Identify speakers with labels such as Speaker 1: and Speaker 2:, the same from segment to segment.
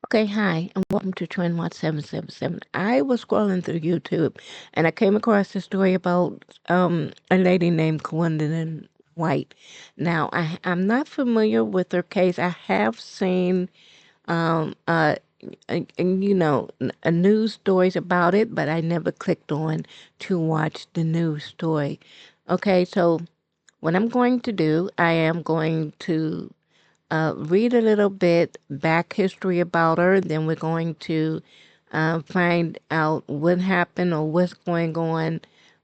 Speaker 1: Okay, hi, and welcome to Trend Watch 777. I was scrolling through YouTube and I came across a story about a lady named Gwendolyn White. Now, I'm not familiar with her case. I have seen, um, uh, news stories about it, but I never clicked on to watch the news story. Okay, so what I'm going to do, I am going to read a little bit back history about her. Then we're going to find out what happened or what's going on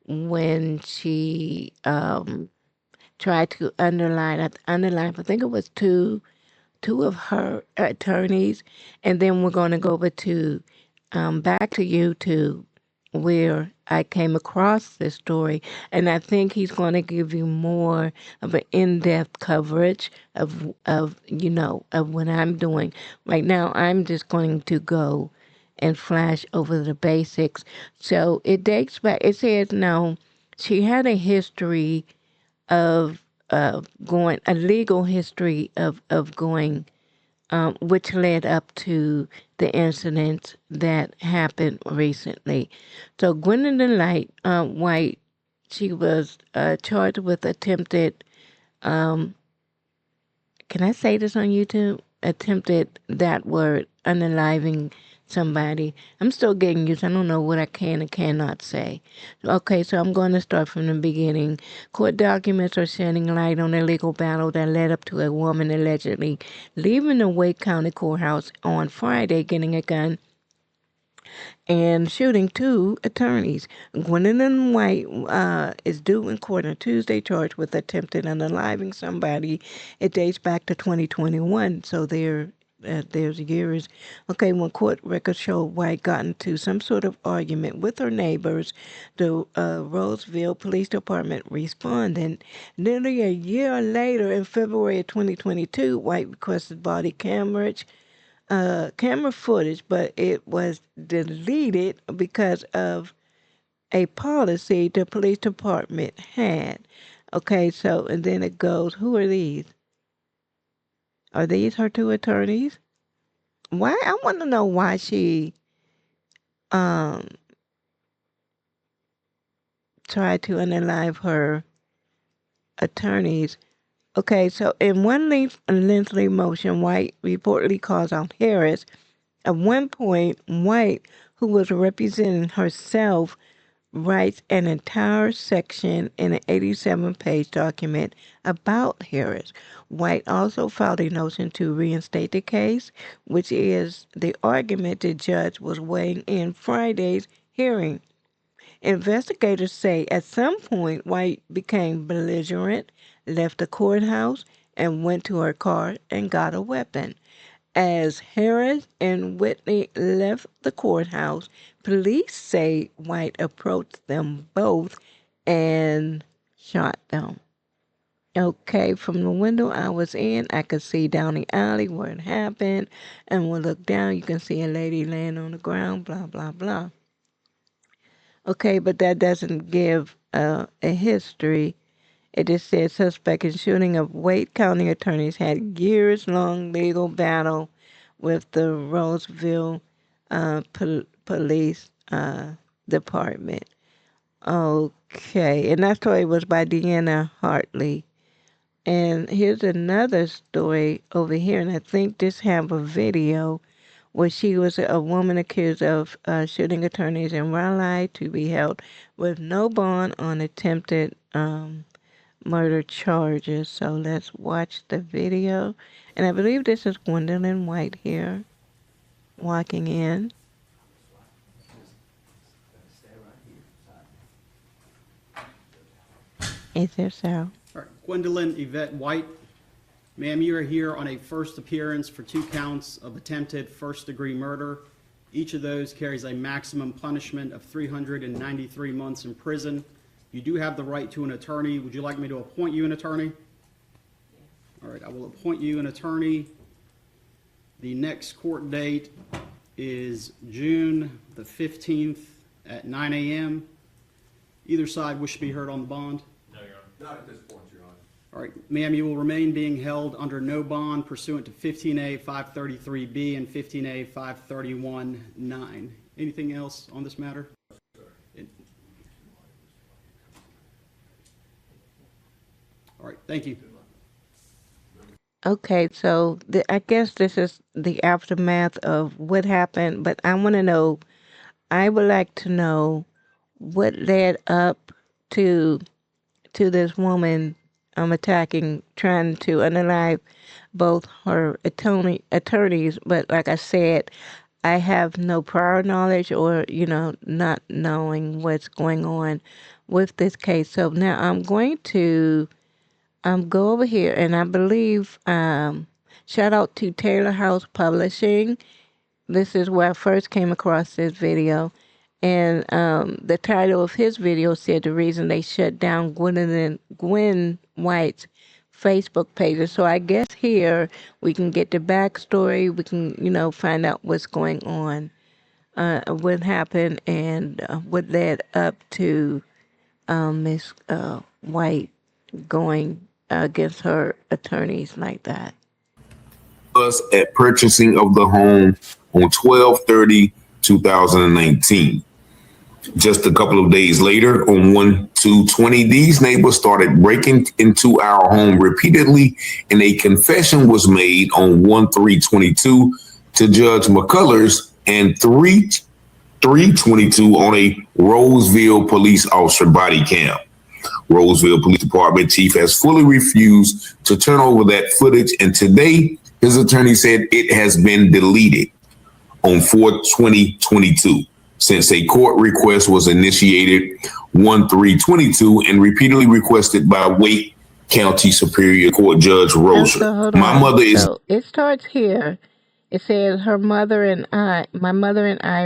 Speaker 1: when she tried to underline. I think it was two of her attorneys, and then we're going to go over to back to YouTube where I came across this story, and I think he's going to give you more of an in-depth coverage of what I'm doing right now. I'm just going to go and flash over the basics. So it dates back. It says now she had a history of going a legal history of going which led up to the incident that happened recently. So Gwendolyn White, she was charged with attempted, um, can I say this on YouTube? Attempted that word, unaliving somebody. I'm still getting used. I don't know what I can and cannot say. Okay, so I'm going to start from the beginning. Court documents are shedding light on a legal battle that led up to a woman allegedly leaving the Wake County Courthouse on Friday, getting a gun and shooting two attorneys. Gwendolyn White is due in court on Tuesday, charged with attempted unaliving somebody. It dates back to 2021, so there's years. Okay, when court records show White got into some sort of argument with her neighbors, the Rolesville Police Department responded. Nearly a year later, in February of 2022, White requested body camera footage, but it was deleted because of a policy the police department had. Okay, so, and then it goes, who are these? Are these her two attorneys? Why? I want to know why she um tried to unalive her attorneys. Okay, so in one lengthy motion, White reportedly calls out Harris. At one point, White, who was representing herself, writes an entire section in an 87-page document about Harris. White also filed a motion to reinstate the case, which is the argument the judge was weighing in Friday's hearing. Investigators say at some point White became belligerent, left the courthouse, and went to her car and got a weapon. As Harris and Whitney left the courthouse, police say White approached them both and shot them. Okay, from the window I was in, I could see down the alley where it happened, and when we look down, you can see a lady laying on the ground, blah, blah, blah. Okay, but that doesn't give a history. It just says suspect in shooting of Wake County attorneys had years-long legal battle with the Rolesville police department. Okay, and that story was by Deanna Hartley. And here's another story over here, and I think this have a video where she was a woman accused of shooting attorneys in Raleigh to be held with no bond on attempted murder charges. So let's watch the video. And I believe this is Gwendolyn White here walking in. Is there sound?
Speaker 2: All right, Gwendolyn Yvette White. Ma'am, you are here on a first appearance for 2 counts of attempted first-degree murder. Each of those carries a maximum punishment of 393 months in prison. You do have the right to an attorney. Would you like me to appoint you an attorney? All right, I will appoint you an attorney. The next court date is June the 15th at 9 a.m. Either side wish to be heard on the bond?
Speaker 3: No, Your Honor. Not at this point, Your Honor.
Speaker 2: All right, ma'am, you will remain being held under no bond pursuant to 15A 533B and 15A 531-9. Anything else on this matter? All right, thank you.
Speaker 1: Okay, so I guess this is the aftermath of what happened, but I would like to know what led up to this woman attacking, trying to unalive both her attorneys. But like I said, I have no prior knowledge or, not knowing what's going on with this case. So now I'm going to go over here, and I believe, shout out to Taylor House Publishing. This is where I first came across this video. And the title of his video said the reason they shut down Gwen White's Facebook pages. So I guess here we can get the backstory. We can, find out what's going on, what happened, and what led up to Miss White going against her attorneys like that.
Speaker 3: Us at purchasing of the home on 12/30/2019. Just a couple of days later, on 1/2/20, these neighbors started breaking into our home repeatedly, and a confession was made on 1/3/22 to Judge McCullers and 3/3/22 on a Rolesville police officer body cam. Rolesville Police Department chief has fully refused to turn over that footage, and today his attorney said it has been deleted on 4/20/22 since a court request was initiated 1/3/22 and repeatedly requested by Wake County Superior Court Judge Roser.
Speaker 1: So,
Speaker 3: My mother is.
Speaker 1: So it starts here. It says my mother and I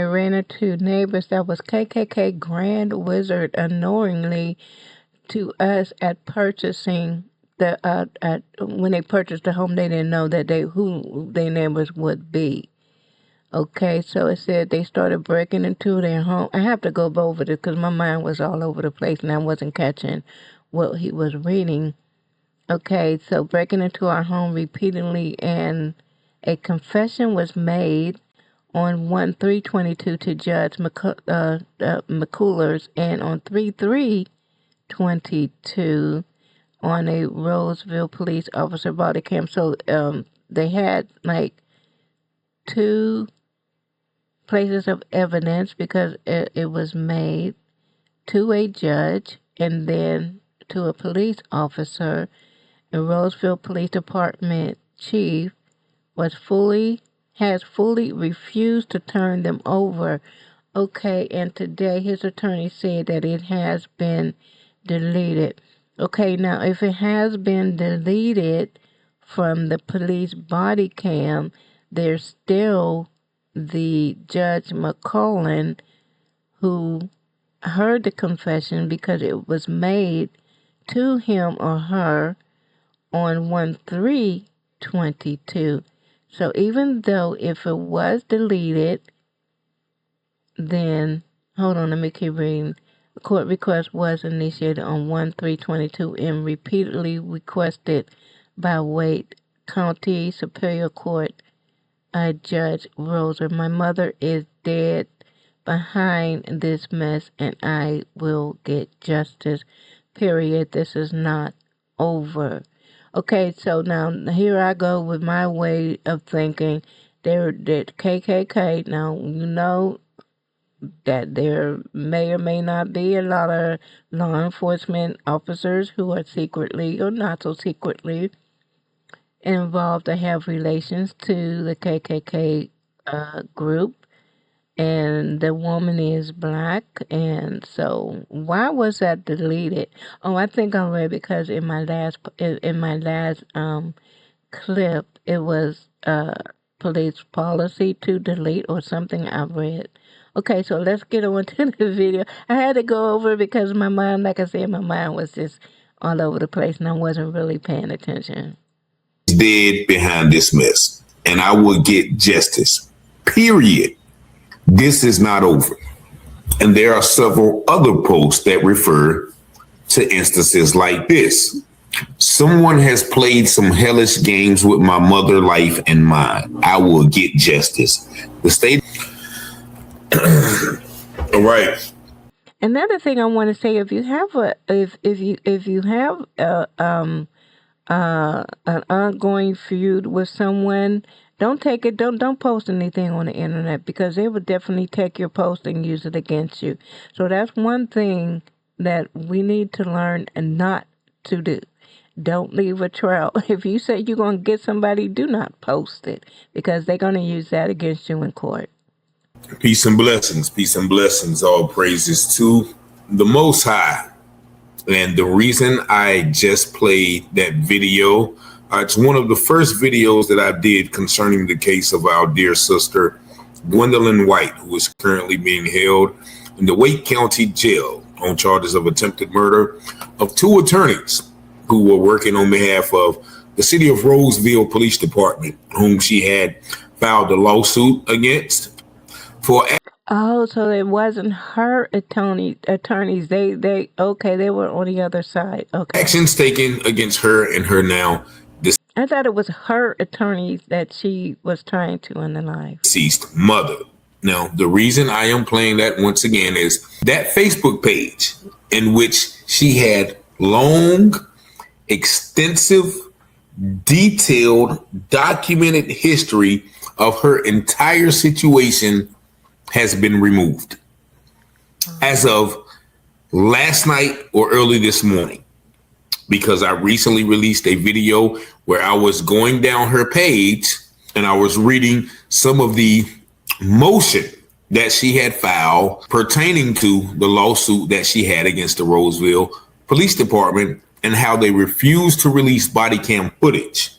Speaker 1: ran into neighbors that was KKK Grand Wizard unknowingly to us at purchasing when they purchased the home. They didn't know that who their neighbors would be. Okay, so it said they started breaking into their home. I have to go over this because my mind was all over the place and I wasn't catching what he was reading. Okay, so breaking into our home repeatedly, and a confession was made on 1/3/22 to Judge McCullers, and on 3/3/22 on a Rolesville police officer body cam. So they had like two places of evidence because it was made to a judge and then to a police officer. The Rolesville Police Department chief has fully refused to turn them over. Okay, and today his attorney said that it has been deleted. Okay, now if it has been deleted from the police body cam, there's still the Judge McCullen who heard the confession because it was made to him or her on 1/3/22. So even though if it was deleted, then, hold on, let me keep reading. The court request was initiated on 1/3/22 and repeatedly requested by Wake County Superior Court Judge Roser. My mother is dead behind this mess and I will get justice. Period. This is not over. Okay, so now here I go with my way of thinking. They're KKK. Now, you know that there may or may not be a lot of law enforcement officers who are secretly or not so secretly involved to have relations to the KKK group, and the woman is black, and so why was that deleted? Oh, I think I read because in my last clip it was police policy to delete or something I read. Okay, so let's get on to the video. I had to go over it because my mind, like I said, my mind was just all over the place and I wasn't really paying attention.
Speaker 3: Dead behind this mess, and I will get justice. Period. This is not over. And there are several other posts that refer to instances like this. Someone has played some hellish games with my mother life and mine. I will get justice. The state. All right.
Speaker 1: Another thing I want to say, if you have an ongoing feud with someone, don't post anything on the internet, because they will definitely take your post and use it against you. So that's one thing that we need to learn and not to do. Don't leave a trail. If you say you're going to get somebody, do not post it, because they're going to use that against you in court.
Speaker 3: Peace and blessings. Peace and blessings. All praises to the Most High. And the reason I just played that video, it's one of the first videos that I did concerning the case of our dear sister, Gwendolyn White, who is currently being held in the Wake County Jail on charges of attempted murder of two attorneys who were working on behalf of the city of Rolesville Police Department, whom she had filed a lawsuit against for.
Speaker 1: Oh, so it wasn't her attorneys. They were on the other side. Okay.
Speaker 3: Actions taken against her and her now
Speaker 1: I thought it was her attorneys that she was trying to unalive.
Speaker 3: deceased mother. Now, the reason I am playing that once again is that Facebook page in which she had long, extensive, detailed, documented history of her entire situation has been removed as of last night or early this morning, because I recently released a video where I was going down her page and I was reading some of the motion that she had filed pertaining to the lawsuit that she had against the Rolesville Police Department, and how they refused to release body cam footage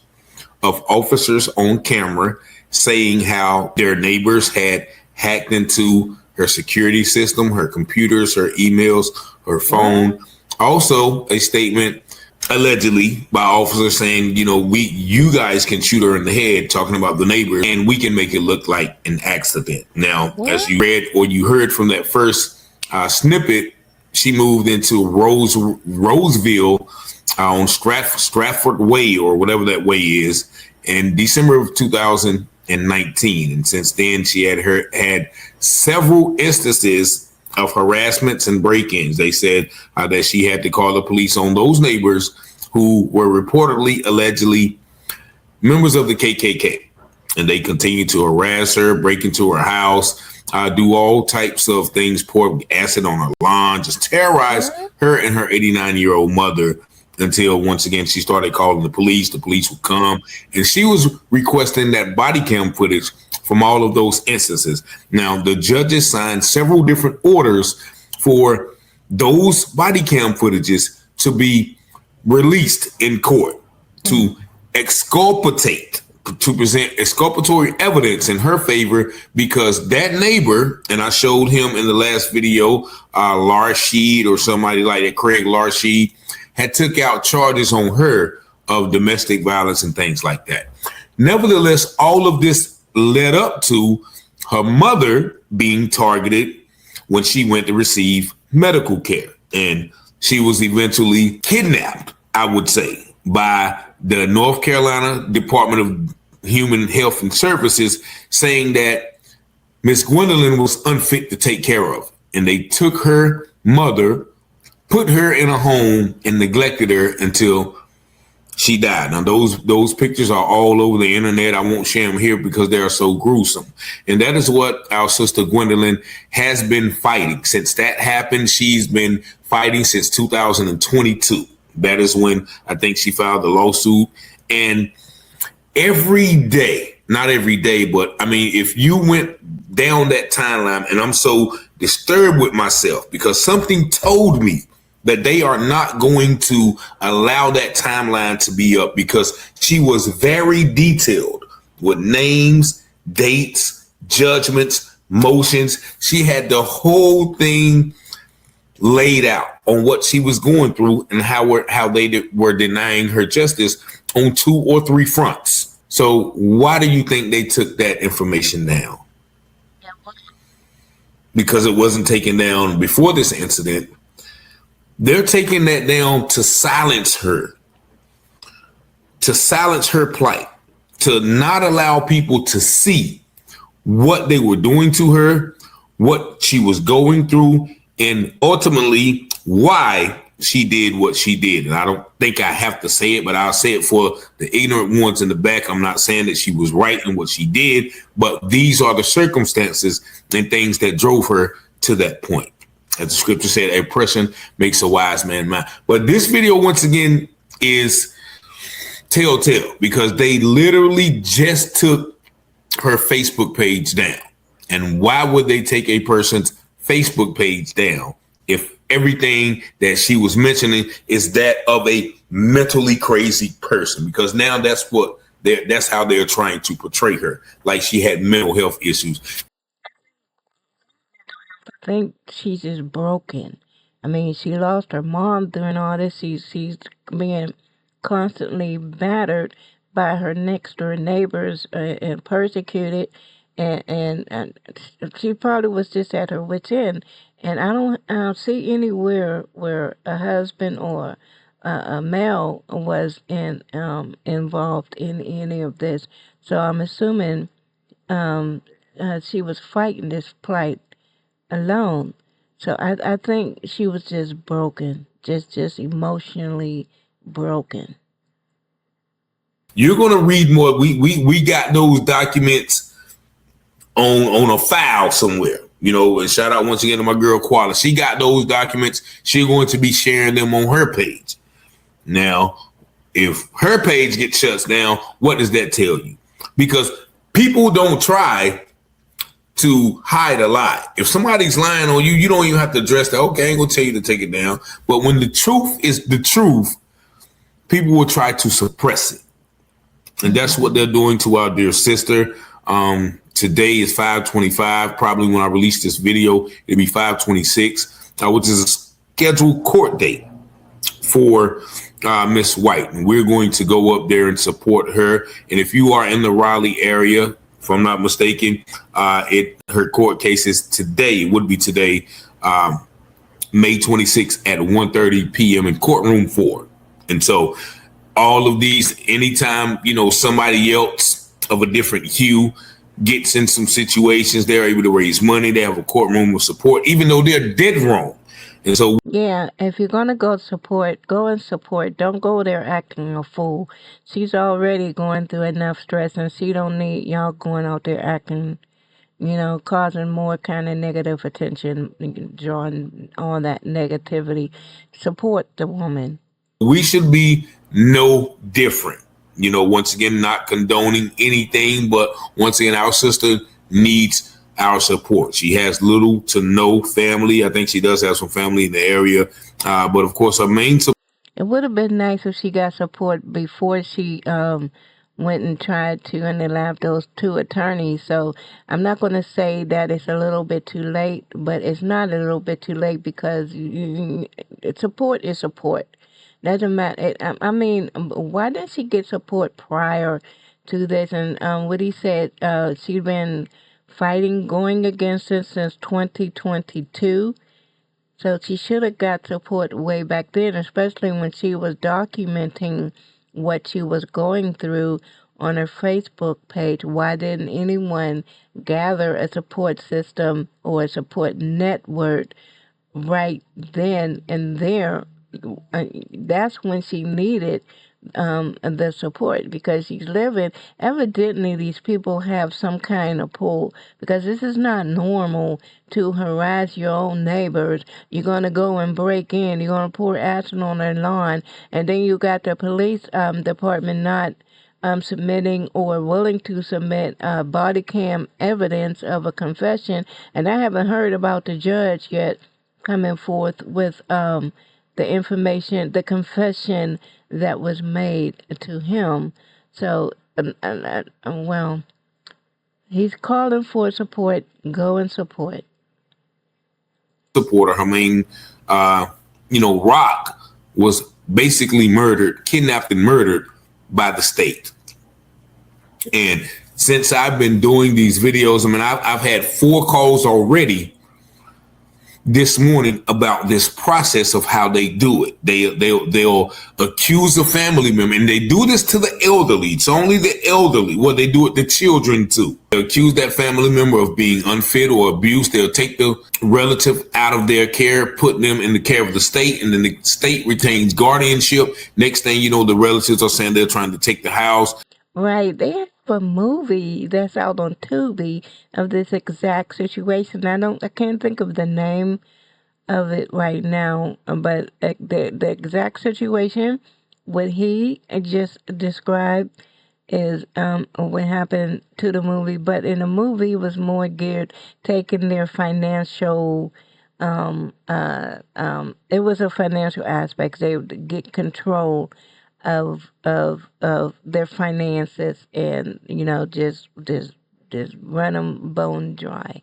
Speaker 3: of officers on camera saying how their neighbors had hacked into her security system, her computers, her emails, her phone. Also, a statement allegedly by officers saying, you guys can shoot her in the head, talking about the neighbors, and we can make it look like an accident. Now, as you read or you heard from that first snippet, she moved into Roseville on Stratford Way, or whatever that way is, in December of 2019. And since then, she had several instances of harassments and break-ins. They said that she had to call the police on those neighbors who were reportedly, allegedly members of the KKK. And they continued to harass her, break into her house, do all types of things, pour acid on her lawn, just terrorize her and her 89-year-old mother, until once again she started calling the police. The police would come, and she was requesting that body cam footage from all of those instances. Now, the judges signed several different orders for those body cam footages to be released in court to exculpate, to present exculpatory evidence in her favor, because that neighbor, and I showed him in the last video, Larsheed or somebody like that, Craig Larsheed, had took out charges on her of domestic violence and things like that. Nevertheless, all of this led up to her mother being targeted when she went to receive medical care. And she was eventually kidnapped, I would say, by the North Carolina Department of Human Health and Services, saying that Miss Gwendolyn was unfit to take care of. And they took her mother, put her in a home, and neglected her until she died. Now, those pictures are all over the internet. I won't share them here because they are so gruesome. And that is what our sister Gwendolyn has been fighting. Since that happened, she's been fighting since 2022. That is when I think she filed the lawsuit. And every day, not every day, but I mean, if you went down that timeline, and I'm so disturbed with myself because something told me that they are not going to allow that timeline to be up, because she was very detailed with names, dates, judgments, motions. She had the whole thing laid out on what she was going through and how they were denying her justice on 2 or 3 fronts. So why do you think they took that information down? Because it wasn't taken down before this incident. They're taking that down to silence her to silence her plight, to not allow people to see what they were doing to her, what she was going through, and ultimately why she did what she did. And I don't think I have to say it, but I'll say it for the ignorant ones in the back. I'm not saying that she was right in what she did, but these are the circumstances and things that drove her to that point. As the scripture said, a person makes a wise man mad. But this video, once again, is telltale because they literally just took her Facebook page down. And why would they take a person's Facebook page down if everything that she was mentioning is that of a mentally crazy person? Because now that's how they're trying to portray her, like she had mental health issues.
Speaker 1: I think she's just broken. I mean, she lost her mom during all this. She's being constantly battered by her next door neighbors and persecuted, and she probably was just at her wit's end. And I don't see anywhere where a husband or a male was involved in any of this. So I'm assuming she was fighting this plight alone. So I think she was just broken, just emotionally broken.
Speaker 3: You're gonna read more. We got those documents on a file somewhere. You know, and shout out once again to my girl Koala. She got those documents. She's going to be sharing them on her page. Now, if her page gets shut down, what does that tell you? Because people don't try to hide a lie. If somebody's lying on you, you don't even have to address that. Okay, I ain't gonna tell you to take it down. But when the truth is the truth, people will try to suppress it. And that's what they're doing to our dear sister. Today is 5/25. Probably when I release this video, it'll be 5/26, which is a scheduled court date for Miss White. And we're going to go up there and support her. And if you are in the Raleigh area, if I'm not mistaken, her court case is today. It would be today, May 26th at 1:30 p.m. in courtroom 4. And so all of these, anytime, somebody else of a different hue gets in some situations, they're able to raise money. They have a courtroom of support, even though they're dead wrong. And so,
Speaker 1: yeah, if you're gonna go support, go and support. Don't go there acting a fool. She's already going through enough stress, and she don't need y'all going out there acting, causing more kind of negative attention, drawing all that negativity. Support the woman.
Speaker 3: we should be no different. Once again, not condoning anything, but once again, our sister needs our support. She has little to no family. I think she does have some family in the area. But of course, her main support.
Speaker 1: It would have been nice if she got support before she went and tried to and allowed those two attorneys. So I'm not going to say that it's a little bit too late, but it's not a little bit too late because support is support. Doesn't matter. I mean, why didn't she get support prior to this? And what he said, she's been fighting, going against it since 2022. So she should have got support way back then, especially when she was documenting what she was going through on her Facebook page. Why didn't anyone gather a support system or a support network right then and there? That's when she needed the support, because she's living. Evidently, these people have some kind of pull, because this is not normal to harass your own neighbors. You're going to go and break in. You're going to pour acid on their lawn, and then you got the police department not submitting or willing to submit body cam evidence of a confession. And I haven't heard about the judge yet coming forth with the information, the confession that was made to him. So, well, he's calling for support. Go and support.
Speaker 3: Supporter, her main, Rock was basically murdered, kidnapped and murdered by the state. And since I've been doing these videos, I've had 4 calls already this morning about this process of how they do it. They'll accuse a family member, and they do this to the elderly. It's only the elderly. Well, they do it to children too. They accuse that family member of being unfit or abused. They'll take the relative out of their care, put them in the care of the state, and then the state retains guardianship. Next thing you know, the relatives are saying they're trying to take the house.
Speaker 1: Right. They have a movie that's out on Tubi of this exact situation. I can't think of the name of it right now, but the exact situation what he just described is what happened to the movie. But in the movie, it was more geared taking their financial. It was a financial aspect. They would get control of their finances, and just run them bone dry.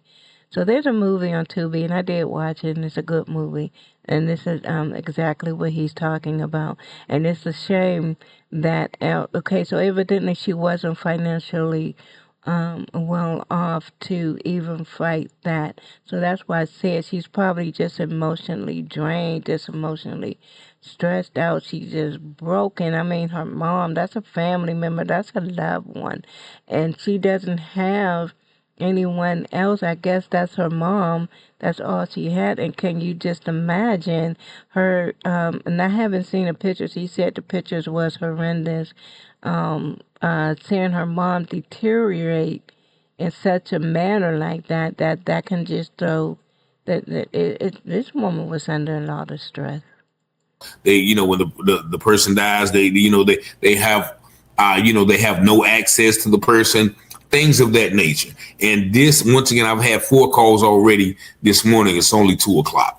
Speaker 1: So there's a movie on Tubi, and I did watch it, and it's a good movie. And this is exactly what he's talking about. And it's a shame that, okay, so evidently she wasn't financially well off to even fight that. So that's why I said she's probably just emotionally drained, just emotionally stressed out. She's just broken. I mean, her mom, that's a family member, that's a loved one. And she doesn't have anyone else. I guess that's her mom. That's all she had. And can you just imagine her? And I haven't seen the pictures. He said the pictures was horrendous. Seeing her mom deteriorate in such a manner like that can just throw this woman was under a lot of stress.
Speaker 3: They, when the person dies, they have, they have no access to the person, things of that nature. And this, once again, I've had 4 calls already this morning. It's only 2:00.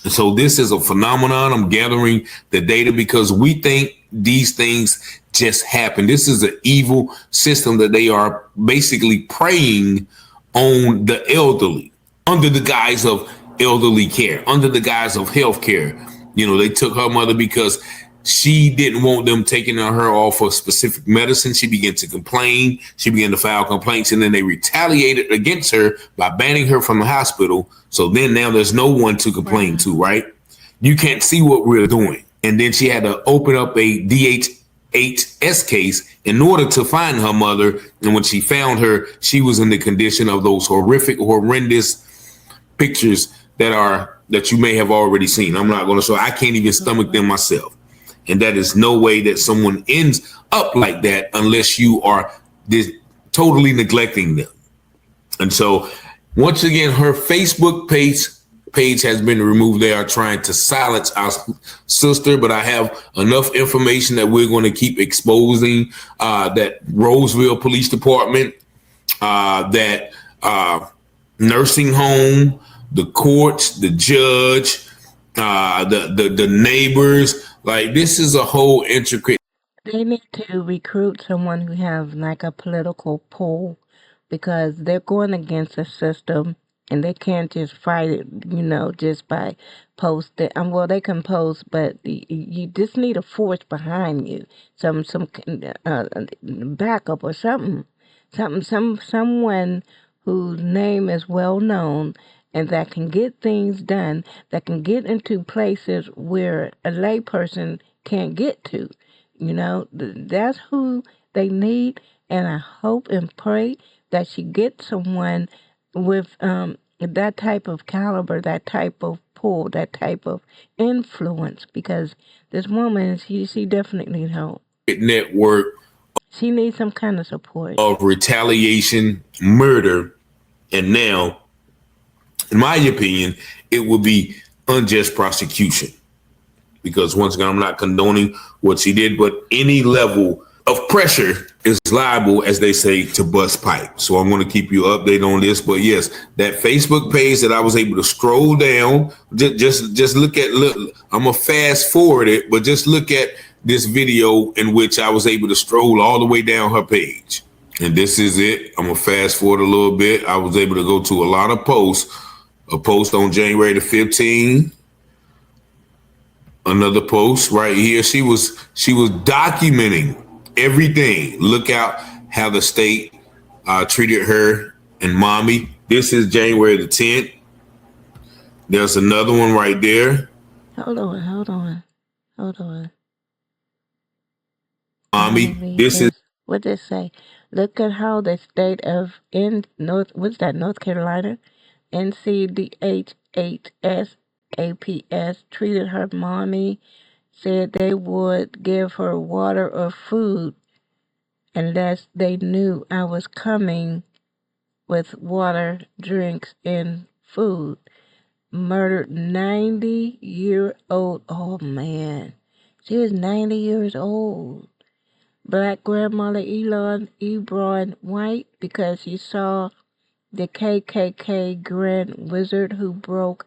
Speaker 3: And so this is a phenomenon. I'm gathering the data because we think these things just happen. This is an evil system that they are basically preying on the elderly under the guise of elderly care, under the guise of health care. They took her mother because she didn't want them taking her off of specific medicine. She began to complain. She began to file complaints, and then they retaliated against her by banning her from the hospital. So then now there's no one to complain to, right? You can't see what we're doing. And then she had to open up a DHHS case in order to find her mother. And when she found her, she was in the condition of those horrendous pictures that you may have already seen. I'm not going to show. I can't even stomach them myself. And that is no way that someone ends up like that unless you are totally neglecting them. And so, once again, her Facebook page has been removed. They are trying to silence our sister, but I have enough information that we're going to keep exposing that Rolesville Police Department, that nursing home, the courts, the judge, the neighbors. Like, this is a whole intricate.
Speaker 1: They need to recruit someone who has like a political pull, because they're going against the system and they can't just fight it, just by posting. Well, they can post, but you just need a force behind you, some backup or something, someone whose name is well known and that can get things done, that can get into places where a layperson can't get to. That's who they need, and I hope and pray that she gets someone with that type of caliber, that type of pull, that type of influence, because this woman, she definitely needs help.
Speaker 3: Network.
Speaker 1: She needs some kind of support.
Speaker 3: Of retaliation, murder, and now, in my opinion, it would be unjust prosecution. Because once again, I'm not condoning what she did, but any level of pressure is liable, as they say, to bust pipe. So I'm going to keep you updated on this. But yes, that Facebook page that I was able to scroll down, just look. I'm going to fast forward it, but just look at this video in which I was able to stroll all the way down her page. And this is it. I'm going to fast forward a little bit. I was able to go to a lot of posts. A post on January the 15th. Another post right here. She was documenting everything. Look out how the state treated her and mommy. This is January the 10th. There's another one right there.
Speaker 1: Hold on, hold on, hold on. I want to
Speaker 3: Mommy,
Speaker 1: read
Speaker 3: this is
Speaker 1: this. What does it say? Look at how the state of in North, what's that, North Carolina? NCDHHS treated her mommy, said they would give her water or food unless they knew I was coming with water, drinks, and food. Murdered 90-year-old. Oh man, she was 90 years old. Black grandmother Elon Ebron White because she saw the KKK Grand Wizard who broke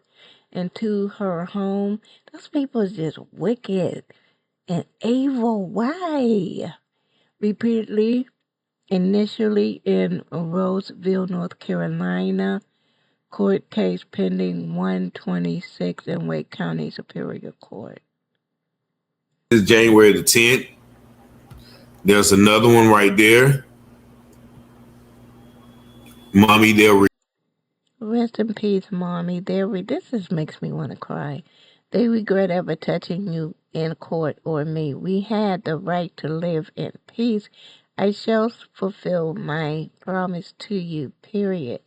Speaker 1: into her home. Those people is just wicked and evil. Why? Repeatedly, initially in Rolesville, North Carolina, court case pending 126 in Wake County Superior Court.
Speaker 3: January the 10th. There's another one right there. Mommy,
Speaker 1: Rest in peace, Mommy. This just makes me want to cry. They regret ever touching you in court or me. We had the right to live in peace. I shall fulfill my promise to you, period.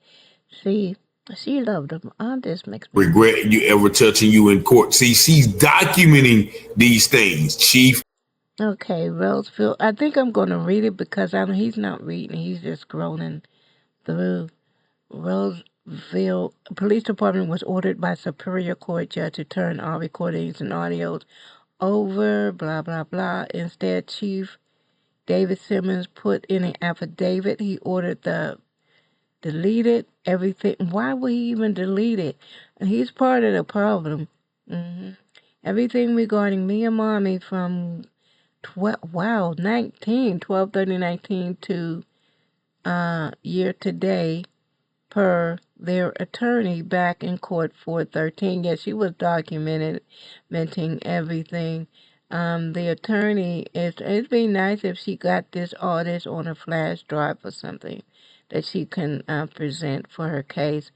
Speaker 1: See, she loved him. Oh, this makes me
Speaker 3: regret you ever touching you in court. See, she's documenting these things, Chief.
Speaker 1: okay, Rolesville. I think I'm going to read it because he's not reading. He's just scrolling through. Rolesville Police Department was ordered by Superior Court judge to turn all recordings and audios over, blah, blah, blah. Instead, Chief David Simmons put in an affidavit. He ordered the deleted everything. Why would he even delete it? And he's part of the problem. Everything regarding me and Mommy from 12/30/19 to year today per their attorney back in court for 13. Yes, she was documenting everything. The attorney, it'd be nice if she got all this on a flash drive or something that she can present for her case.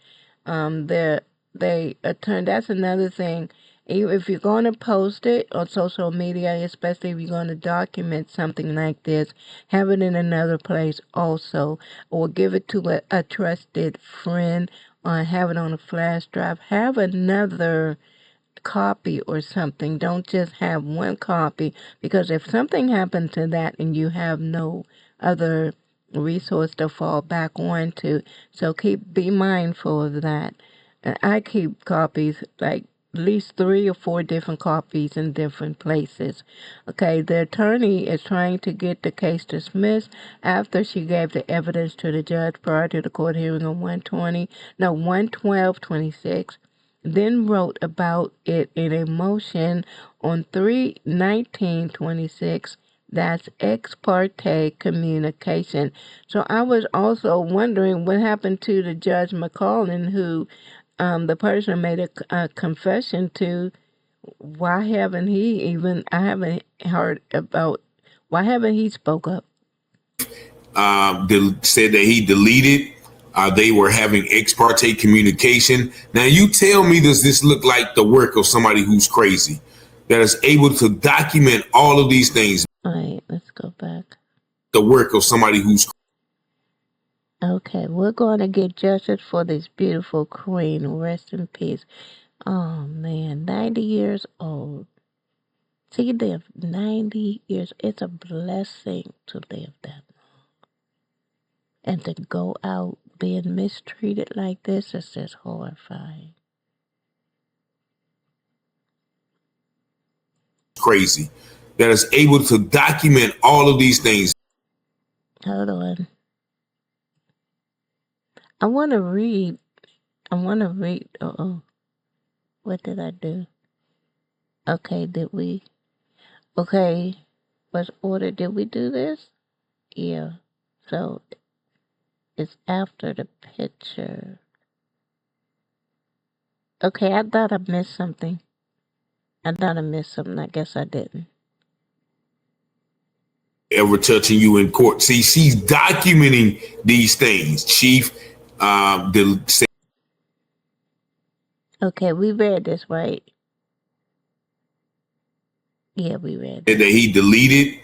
Speaker 1: That's another thing. If you're going to post it on social media, especially if you're going to document something like this, have it in another place also, or give it to a trusted friend, or have it on a flash drive. Have another copy or something. Don't just have one copy, because if something happened to that and you have no other resource to fall back on to, so be mindful of that. I keep copies, like at least 3 or 4 different copies in different places. Okay, the attorney is trying to get the case dismissed after she gave the evidence to the judge prior to the court hearing on 1/12/26. Then wrote about it in a motion on 3/19/26. That's ex parte communication. So I was also wondering what happened to the Judge McCollin, who the person made a confession to. Why haven't he even? I haven't heard about. Why haven't he spoke up?
Speaker 3: Said that he deleted. They were having ex parte communication. Now, you tell me, does this look like the work of somebody who's crazy that is able to document all of these things?
Speaker 1: All right, let's go back.
Speaker 3: The work of somebody who's
Speaker 1: Okay, we're going to get justice for this beautiful queen. Rest in peace. Oh man, 90 years old. She lived 90 years. It's a blessing to live that long. And to go out being mistreated like this is just horrifying.
Speaker 3: crazy that is able to document all of these things.
Speaker 1: Hold on. I want to read. Uh-oh. What did I do? Okay, Okay, was ordered. Did we do this? Yeah. So it's after the picture. Okay, I thought I missed something. I guess I didn't.
Speaker 3: Ever touching you in court. See, she's documenting these things, Chief.
Speaker 1: Okay, we read this, right? Yeah, we read
Speaker 3: That
Speaker 1: this.
Speaker 3: he deleted.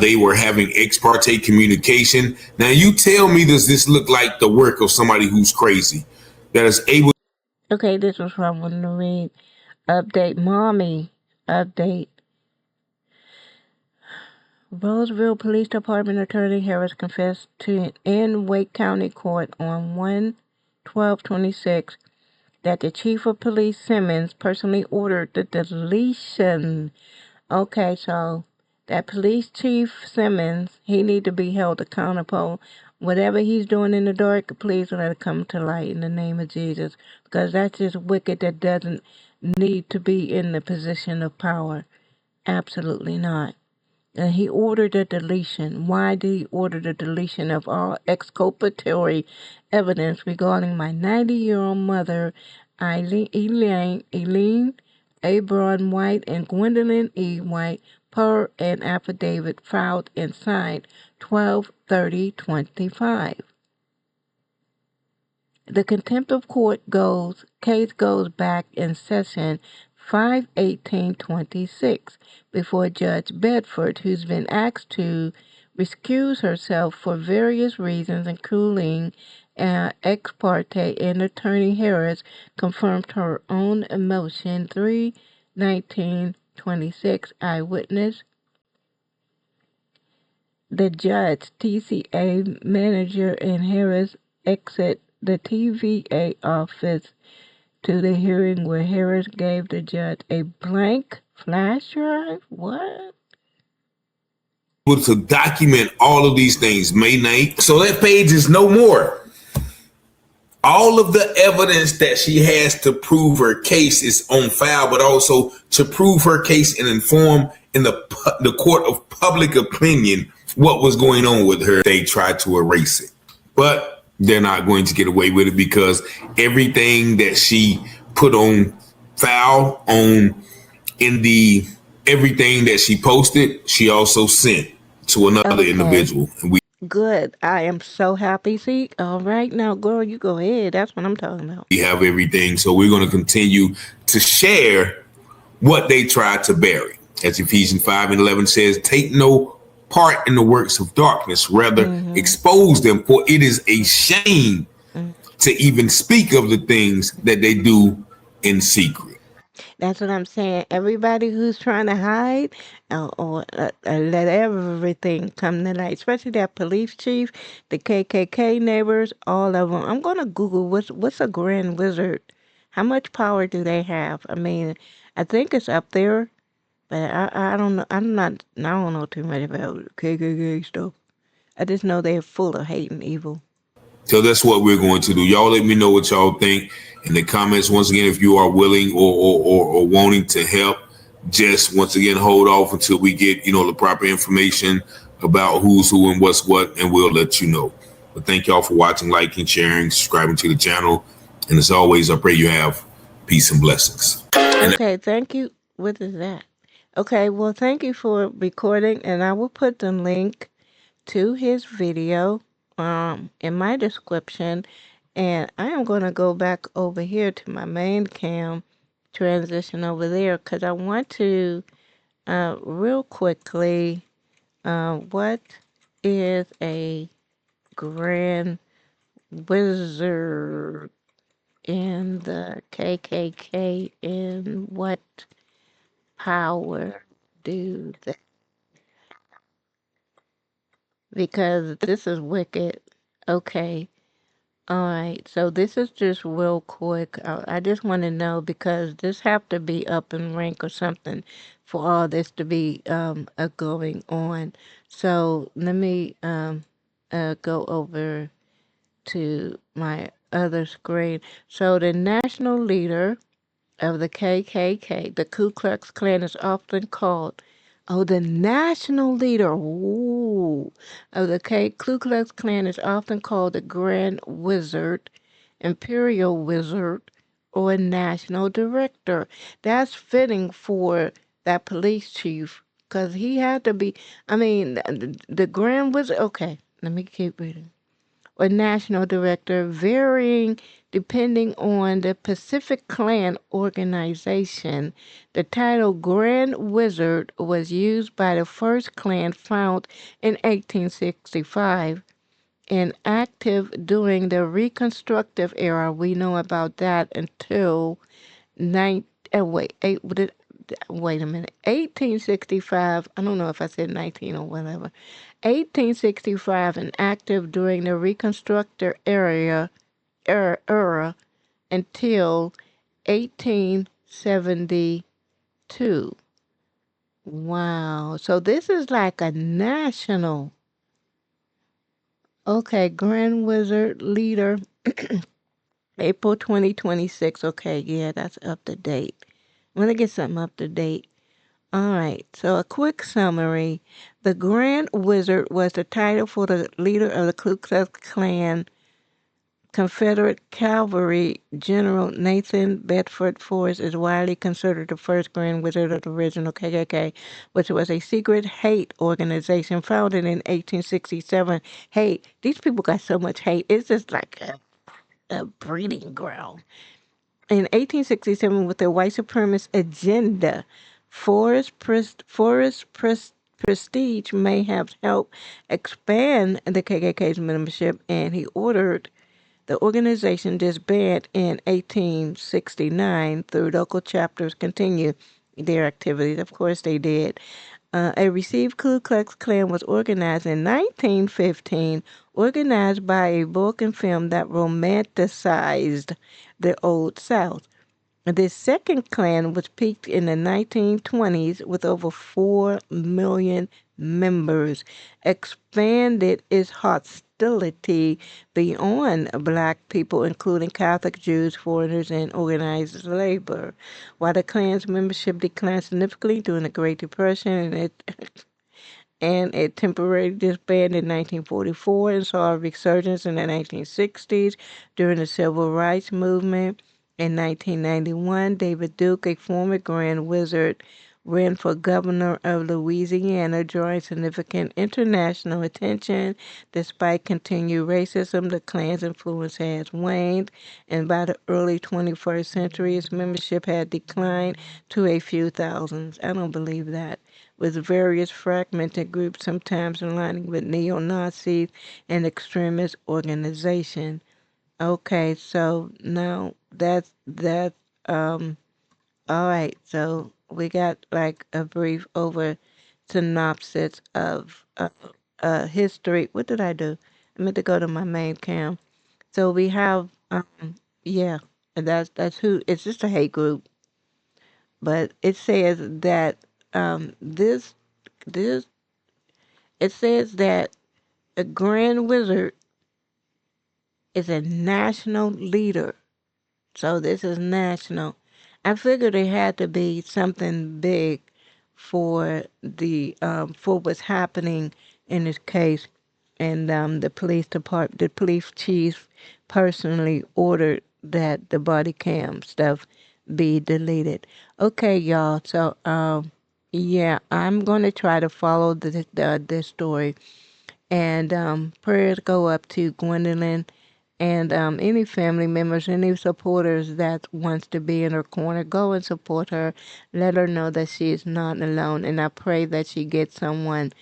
Speaker 3: They were having ex parte communication. Now, you tell me, does this look like the work of somebody who's crazy that is able?
Speaker 1: Okay, this was from one to read. Update, mommy. Update. Rolesville Police Department Attorney Harris confessed to in Wake County Court on 1/12/26 that the Chief of Police Simmons personally ordered the deletion. Okay, so that Police Chief Simmons, he need to be held accountable. Whatever he's doing in the dark, please let it come to light in the name of Jesus, because that's just wicked that doesn't need to be in the position of power. Absolutely not. And he ordered a deletion. Why did he order the deletion of all exculpatory evidence regarding my 90-year-old mother, Eileen A. Braun White, and Gwendolyn E. White, per an affidavit filed and signed 12/30/25? The contempt of court case goes back in session 5/18/26 before Judge Bedford, who's been asked to recuse herself for various reasons, including ex parte, and Attorney Harris confirmed her own motion 3/19/26 eyewitness. The judge, TCA manager, and Harris exit the TVA office to the hearing where Harris gave the judge a blank flash drive. What?
Speaker 3: Able to document all of these things. May 9th. So that page is no more. All of the evidence that she has to prove her case is on file, but also to prove her case and inform in the court of public opinion what was going on with her. They tried to erase it, but they're not going to get away with it because everything that she put on file on in the everything that she posted, she also sent to another
Speaker 1: Okay.
Speaker 3: individual. And we
Speaker 1: Good. I am so happy. See, all right now, girl, you go ahead. That's what I'm talking about.
Speaker 3: have everything. So we're going to continue to share what they tried to bury. As Ephesians 5:11 says, take no part in the works of darkness, rather
Speaker 1: Mm-hmm.
Speaker 3: expose them, for it is a shame
Speaker 1: Mm.
Speaker 3: to even speak of the things that they do in secret.
Speaker 1: That's what I'm saying. Everybody who's trying to hide or let everything come to light, especially that police chief, the KKK neighbors, all of them. I'm gonna Google what's a Grand Wizard. How much power do they have? I mean, I think it's up there, but I don't know. I don't know too much about KKK stuff. I just know they're full of hate and evil.
Speaker 3: So that's what we're going to do. Y'all let me know what y'all think in the comments. Once again, if you are willing or wanting to help, just once again hold off until we get, the proper information about who's who and what's what, and we'll let you know. But thank y'all for watching, liking, sharing, subscribing to the channel. And as always, I pray you have peace and blessings. And
Speaker 1: Okay, thank you. What is that? Okay, well, thank you for recording, and I will put the link to his video in my description, and I am going to go back over here to my main cam, transition over there, because I want to real quickly, what is a grand wizard in the KKK, and what power do they, because this is wicked. Okay. All right, so this is just real quick. I just want to know because this have to be up in rank or something for all this to be going on. So let me go over to my other screen. So the national leader of the KKK, the Ku Klux Klan is often called, oh, the national leader, ooh, of the Ku Klux Klan is often called the Grand Wizard, Imperial Wizard, or National Director. That's fitting for that police chief because he had to be, I mean, the Grand Wizard, okay, let me keep reading. or national director, varying depending on the Pacific Clan organization. The title Grand Wizard was used by the first clan found in 1865 and active during the Reconstructive era. We know about that until nine. Wait, wait a minute. 1865. I don't know if I said 19 or whatever. 1865 and active during the Reconstructor era until 1872. Wow. So this is like a national. Okay, Grand Wizard leader, April 2026. Okay, yeah, that's up to date. I'm going to get something up to date. All right, so a quick summary. The Grand Wizard was the title for the leader of the Ku Klux Klan Confederate Cavalry. General Nathan Bedford Forrest is widely considered the first Grand Wizard of the original KKK, which was a secret hate organization founded in 1867. Hate. These people got so much hate. It's just like a breeding ground. In 1867, with their white supremacist agenda, Prestige may have helped expand the KKK's membership, and he ordered the organization disbanded in 1869 through local chapters continue their activities. Of course, they did. A received Ku Klux Klan was organized in 1915, organized by a book and film that romanticized the Old South. This second Klan was peaked in the 1920s with over 4 million members, expanded its hostility beyond black people, including Catholic Jews, foreigners, and organized labor. While the Klan's membership declined significantly during the Great Depression and it temporarily disbanded in 1944 and saw a resurgence in the 1960s during the Civil Rights Movement. In 1991, David Duke, a former Grand Wizard, ran for governor of Louisiana, drawing significant international attention. Despite continued racism, the Klan's influence has waned, and by the early 21st century, its membership had declined to a few thousands. I don't believe that. With various fragmented groups, sometimes aligning with neo-Nazis and extremist organizations. Okay, so now that's all right. So we got like a brief over synopsis of history. What did I do? I meant to go to my main cam. So we have yeah, and that's who. It's just a hate group, but it says that this it says that a Grand Wizard is a national leader. So this is national. I figured it had to be something big for the for what's happening in this case, and the the police chief personally ordered that the body cam stuff be deleted. Okay, y'all. So yeah, I'm gonna try to follow this story, and prayers go up to Gwendolyn and any family members, any supporters that wants to be in her corner. Go and support her. Let her know that she is not alone. And I pray that she gets someone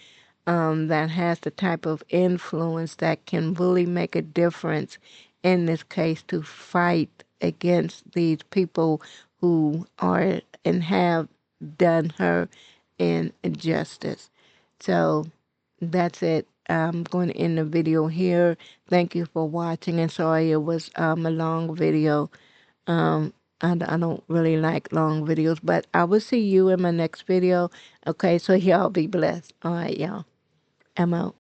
Speaker 1: that has the type of influence that can really make a difference in this case to fight against these people who are and have done her injustice. So that's it. I'm going to end the video here. Thank you for watching, and sorry it was a long video. I don't really like long videos, but I will see you in my next video. Okay, so y'all be blessed. All right, y'all. I'm out.